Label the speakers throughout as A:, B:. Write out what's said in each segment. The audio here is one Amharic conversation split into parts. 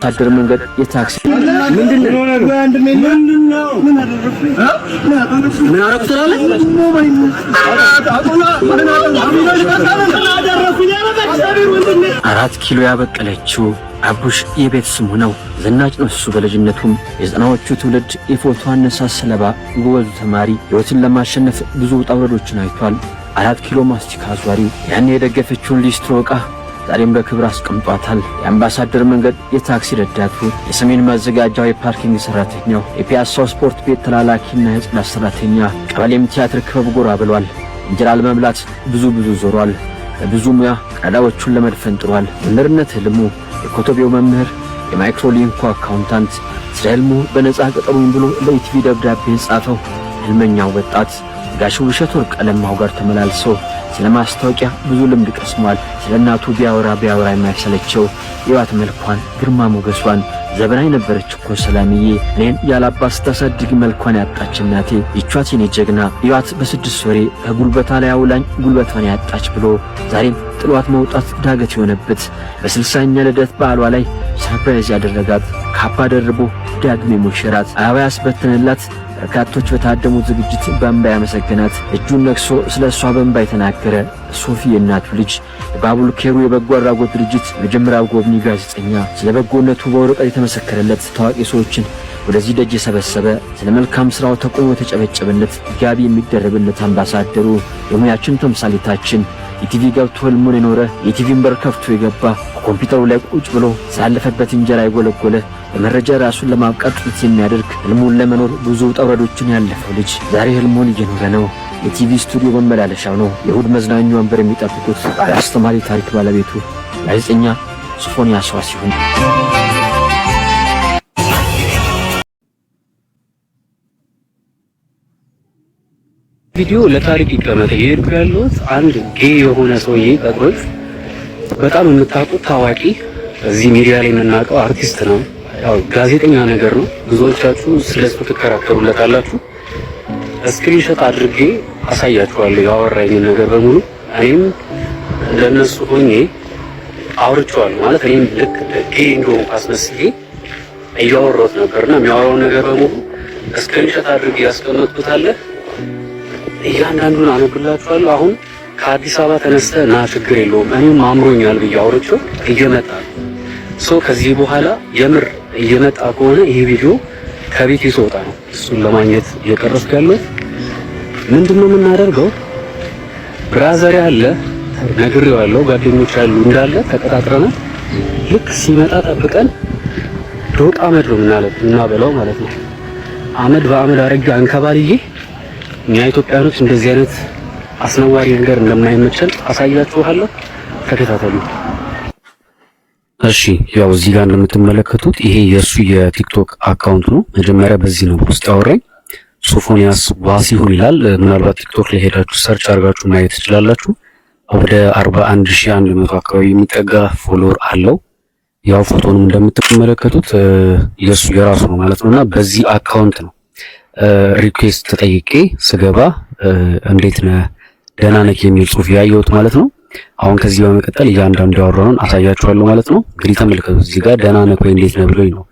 A: ታደር መንገድ የታክሲ
B: ምንድነው ምን አረኩ ትላለህ?
A: 4 ኪሎ ያበቀለችው አቡሽ የቤት ስሙ ነው። ዝናጭ ነው እሱ በልጅነቱም የዘጠናዎቹ ትውልድ የፎቶ አነሳስ ሰለባ ጎበዙ ተማሪ ሕይወትን ለማሸነፍ ብዙ ውጣ ውረዶችን አይቷል። 4 ኪሎ ማስቲካ አዟሪ ያኔ የደገፈችውን ሊስትሮ ዕቃ ዛሬም በክብር አስቀምጧታል። የአምባሳደር መንገድ የታክሲ ረዳቱ፣ የሰሜን ማዘጋጃው የፓርኪንግ ሰራተኛው፣ የፒያሳው ስፖርት ቤት ተላላኪና የጽዳት ሰራተኛ፣ ቀበሌም ቲያትር ክበብ ጎራ ብሏል። እንጀራ ለመብላት ብዙ ዞሯል። በብዙ ሙያ ቀዳዎቹን ለመድፈን ጥሯል። መምህርነት ህልሙ፣ የኮቶቤው መምህር፣ የማይክሮሊንኩ አካውንታንት፣ ስለ ህልሙ በነጻ ቀጠሩኝ ብሎ ለኢቲቪ ደብዳቤ ጻፈው ህልመኛው ወጣት ጋሽ ውብሸት ወርቅ ቀለማው ጋር ተመላልሶ ስለ ማስታወቂያ ብዙ ልምድ ቀስሟል። ስለ እናቱ ቢያወራ የማይሰለቸው የዋት መልኳን ግርማ ሞገሷን ዘበናይ ነበረች እኮ ሰላምዬ እኔን ያላባት ስታሳድግ መልኳን ያጣች እናቴ ይቿት የኔ ጀግና ይዋት በ6 ወሬ ከጉልበታ ላይ አውላኝ ጉልበቷን ያጣች ብሎ ዛሬም ጥሏት መውጣት ዳገት የሆነበት በ60ኛ ልደት በዓሏ ላይ ሰርፕራይዝ ያደረጋት ካባ ደርቦ ዳግሜ ሞሸራት አበባ ያስበተነላት በርካቶች በታደሙት ዝግጅት በእንባ ያመሰገናት እጁን ነክሶ ስለሷ በእንባ የተናገረ ሶፊ የእናቱ ልጅ የባቡል ኬሩ የበጎ አድራጎት ድርጅት መጀመሪያው ጎብኚ ጋዜጠኛ ስለ በጎነቱ በወረቀት የተመሰከረለት ታዋቂ ሰዎችን ወደዚህ ደጅ የሰበሰበ ስለ መልካም ስራው ተቆሞ የተጨበጨበለት ጋቢ የሚደረብለት አምባሳደሩ የሙያችን ተምሳሌታችን ኢቲቪ ገብቶ ህልሙን የኖረ የኢቲቪን በር ከፍቶ የገባ ኮምፒውተሩ ላይ ቁጭ ብሎ ሳለፈበት እንጀራ የጎለጎለ በመረጃ ራሱን ለማብቃት ጥረት የሚያደርግ ህልሙን ለመኖር ብዙ ውጣ ውረዶችን ያለፈው ልጅ ዛሬ ህልሙን እየኖረ ነው። የቲቪ ስቱዲዮ መመላለሻው ነው። የእሁድ መዝናኛ ወንበር የሚጠብቁት አስተማሪ ታሪክ ባለቤቱ ጋዜጠኛ ሶፎንያስ ዋሲሁን
B: ቪዲዮ ለታሪክ ይቀመጥ። ይሄዱ ያሉት አንድ ጌ የሆነ ሰውዬ ቀጥሮች በጣም የምታውቁት ታዋቂ እዚህ ሚዲያ ላይ የምናውቀው አርቲስት ነው። ያው ጋዜጠኛ ነገር ነው። ብዙዎቻችሁ ስለሱ ትከራከሩለታላችሁ። ስክሪንሾት አድርጌ አሳያችኋለሁ ያወራኝን ነገር በሙሉ። እኔም ለነሱ ሆኜ አውርቼዋለሁ ማለት እኔም ልክ ጌ እንደሆነ አስመስዬ እያወራሁት ነበርና የሚያወራውን ነገር በሙሉ ስክሪንሾት አድርጌ ያስቀመጥኩት አለ። እያንዳንዱን አነብላችኋለሁ። አሁን ከአዲስ አበባ ተነስተ ና ችግር የለውም እኔም አምሮኛል ብዬ አውርቼው እየመጣ ነው። ከዚህ በኋላ የምር እየመጣ ከሆነ ይሄ ቪዲዮ ከቤት ይወጣ ነው። እሱን ለማግኘት እየቀረስኩ ያለው ምንድነው የምናደርገው? ብራዘር ያለ ነግሬዋለሁ፣ ጓደኞች ያሉ እንዳለ ተቀጣጥረናል። ልክ ሲመጣ ጠብቀን ዶቃ አመድ ነው እናበላው ማለት ነው። አመድ በአመድ አረጋ አንከባልዬ እኛ ኢትዮጵያኖች እንደዚህ አይነት አስነዋሪ ነገር እንደማይመቸን አሳያችኋለሁ። ተከታተሉ። እሺ ያው እዚህ ጋር እንደምትመለከቱት ይሄ የሱ የቲክቶክ አካውንት ነው። መጀመሪያ በዚህ ነው ውስጥ ያወራኝ ሶፎንያስ ዋሲሁን ይላል። ምናልባት ቲክቶክ ላይ ሄዳችሁ ሰርች አድርጋችሁ ማየት ትችላላችሁ። ወደ 41100 አካባቢ የሚጠጋ ፎሎወር አለው። ያው ፎቶንም እንደምትመለከቱት የሱ የራሱ ነው ማለት ነውና በዚህ አካውንት ነው ሪኩዌስት ተጠይቄ ስገባ እንዴት ነህ ደህና ነህ የሚል ጽሑፍ ያየሁት ማለት ነው። አሁን ከዚህ በመቀጠል እያንዳንዱ ያወራውን አሳያችኋለሁ ማለት ነው። እንግዲህ ተመልከቱ። እዚህ ጋር ደህና ነህ ወይ እንዴት ነህ ብሎኝ ነው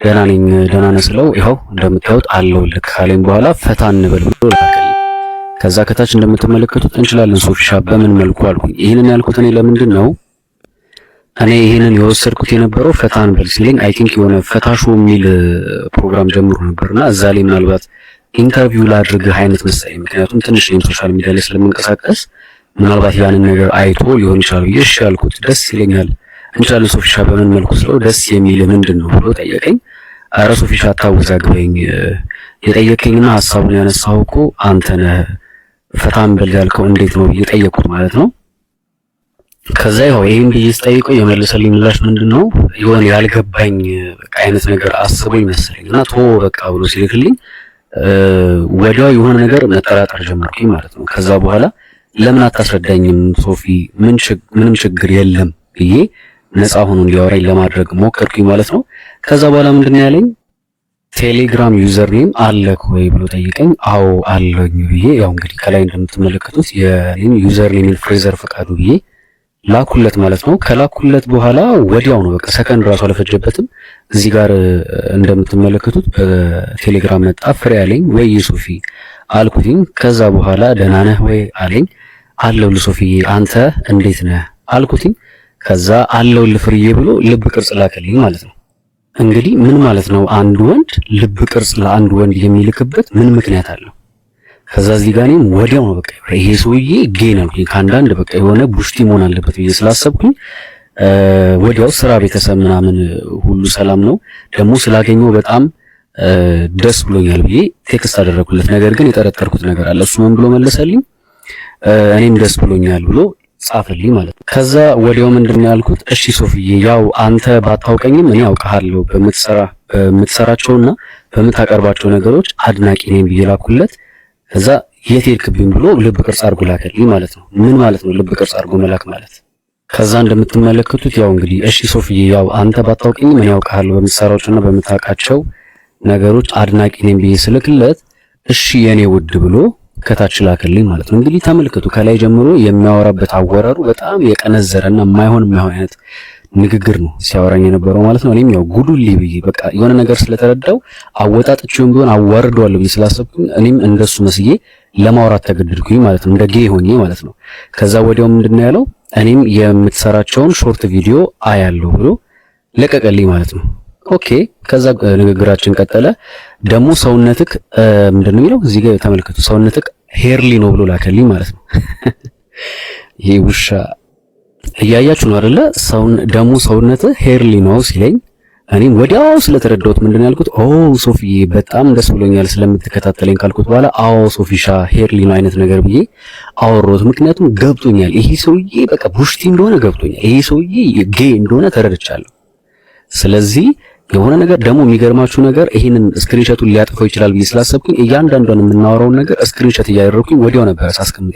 B: ደህና ነኝ ደህና ነህ ስለው ይኸው እንደምታዩት አለው ልክ ካለኝ በኋላ ፈታ እንበል ብሎ ላከልኝ። ከዛ ከታች እንደምትመለከቱት እንችላለን ሶፊሻ በምን መልኩ አልኩኝ። ይሄንን ያልኩት እኔ ለምንድን ነው እኔ ይሄንን የወሰድኩት የነበረው ፈታ እንበል ሲለኝ አይ ቲንክ የሆነ ፈታሹ የሚል ፕሮግራም ጀምሮ ነበርና እዛ ላይ ምናልባት ኢንተርቪው ላድርግህ አይነት መሰለኝ። ምክንያቱም ትንሽ ሶሻል ሚዲያ ላይ ስለምንቀሳቀስ ምናልባት ያንን ነገር አይቶ ሊሆን ይችላል ብዬ እሺ አልኩት። ደስ ይለኛል እንችላለን ሶፊሻ በምን መልኩ ስለው ደስ የሚል ምንድነው ብሎ ጠየቀኝ። ኧረ ሶፊሻ አታወዛግበኝ የጠየቀኝና ሐሳቡን ያነሳው እኮ አንተ ነህ ፈታ እንበል ያልከው እንዴት ነው ብዬ ጠየቅኩት ማለት ነው። ከዛ ይኸው ይሄን ብዬ ስጠይቀው የመለሰልኝ ምላሽ ምንድነው የሆነ ያልገባኝ በቃ አይነት ነገር አስቦ ይመስለኝና ቶ በቃ ብሎ ሲልክልኝ ወዲያው የሆነ ነገር መጠራጠር ጀመርኩኝ ማለት ነው። ከዛ በኋላ ለምን አታስረዳኝም ሶፊ ምንም ችግር የለም ብዬ ነፃ ሆኖ እንዲያወራኝ ለማድረግ ሞከርኩኝ ማለት ነው። ከዛ በኋላ ምንድነው ያለኝ ቴሌግራም ዩዘር ኔም አለክ ወይ ብሎ ጠይቀኝ። አዎ አለኝ ብዬ ያው እንግዲህ ከላይ እንደምትመለከቱት የኔም ዩዘር ኔም ፍሬዘር ፈቃዱ ብዬ ላኩለት ማለት ነው። ከላኩለት በኋላ ወዲያው ነው በቃ ሰከንድ ራሱ አልፈጀበትም። እዚህ ጋር እንደምትመለከቱት በቴሌግራም መጣ። ፍሬ አለኝ ወይ ሶፊ አልኩትኝ። ከዛ በኋላ ደህና ነህ ወይ አለኝ። አለሁልህ ሶፊዬ አንተ እንዴት ነህ አልኩትኝ። ከዛ አለሁልህ ፍሬዬ ብሎ ልብ ቅርጽ ላከልኝ ማለት ነው። እንግዲህ ምን ማለት ነው? አንድ ወንድ ልብ ቅርጽ ለአንድ ወንድ የሚልክበት ምን ምክንያት አለው? ከዛ እዚህ ጋር እኔም ወዲያው ነው በቃ ይሄ ሰውዬ ጌ ነው ከአንዳንድ በቃ የሆነ ቡሽቲ መሆን አለበት ብዬ ስላሰብኩኝ ወዲያው ስራ፣ ቤተሰብ ምናምን ሁሉ ሰላም ነው ደግሞ ስላገኘው በጣም ደስ ብሎኛል ብዬ ቴክስት አደረኩለት። ነገር ግን የጠረጠርኩት ነገር አለ። እሱ ምን ብሎ መለሰልኝ? እኔም ደስ ብሎኛል ብሎ ጻፈልኝ ማለት ነው። ከዛ ወዲያው ምንድነው ያልኩት? እሺ ሶፊዬ ያው አንተ ባታውቀኝም እኔ አውቃለሁ በምትሰራቸውና በምታቀርባቸው ነገሮች አድናቂ ነኝ ብዬ ላኩለት። ከዛ የት ሄድክብኝ ብሎ ልብ ቅርጽ አድርጎ ላከልኝ ማለት ነው። ምን ማለት ነው ልብ ቅርጽ አድርጎ መላክ ማለት? ከዛ እንደምትመለከቱት ያው እንግዲህ እሺ ሶፊዬ ያው አንተ ባታውቀኝም እኔ አውቃለሁ በምትሰራቸውና በምታውቃቸው ነገሮች አድናቂ ነኝ ብዬ ስልክለት እሺ የኔ ውድ ብሎ ከታች ላከልኝ ማለት ነው። እንግዲህ ተመልከቱ ከላይ ጀምሮ የሚያወራበት አወራሩ በጣም የቀነዘረና የማይሆን አይነት ንግግር ነው ሲያወራኝ የነበረው ማለት ነው። እኔም ያው ጉዱልኝ ብዬ በቃ የሆነ ነገር ስለተረዳው አወጣጥቼውም ቢሆን አዋርደዋለሁ ብዬ ስላሰብኩኝ እኔም እንደሱ መስዬ ለማውራት ተገደድኩኝ ማለት ነው፣ እንደ ጌ ሆኜ ማለት ነው። ከዛ ወዲያው ምንድነው ያለው? እኔም የምትሰራቸውን ሾርት ቪዲዮ አያለሁ ብሎ ለቀቀልኝ ማለት ነው። ኦኬ ከዛ ንግግራችን ቀጠለ። ደግሞ ሰውነትክ ምንድነው የሚለው እዚህ ጋር ተመልከቱ፣ ሰውነትክ ሄርሊ ነው ብሎ ላከልኝ ማለት ነው። ይሄ ውሻ እያያችሁ ነው አይደለ? ደግሞ ሰውነትህ ሄርሊ ነው ሲለኝ እኔም ወዲያው ስለተረዳሁት ምንድነው ያልኩት? ኦ ሶፊዬ በጣም ደስ ብሎኛል ስለምትከታተለኝ ካልኩት በኋላ አዎ ሶፊሻ ሄርሊ ነው አይነት ነገር ብዬ አወራሁት። ምክንያቱም ገብቶኛል ይሄ ሰውዬ በቃ ቡሽቲ እንደሆነ ገብቶኛል። ይሄ ሰውዬ ጌ እንደሆነ ተረድቻለሁ። ስለዚህ የሆነ ነገር ደግሞ የሚገርማችሁ ነገር ይሄንን ስክሪንሾቱን ሊያጠፋው ይችላል ብዬ ስላሰብኩኝ እያንዳንዷን የምናወራውን ነገር ስክሪንሾት እያደረኩኝ ወዲያው ነበር ሳስቀምጥ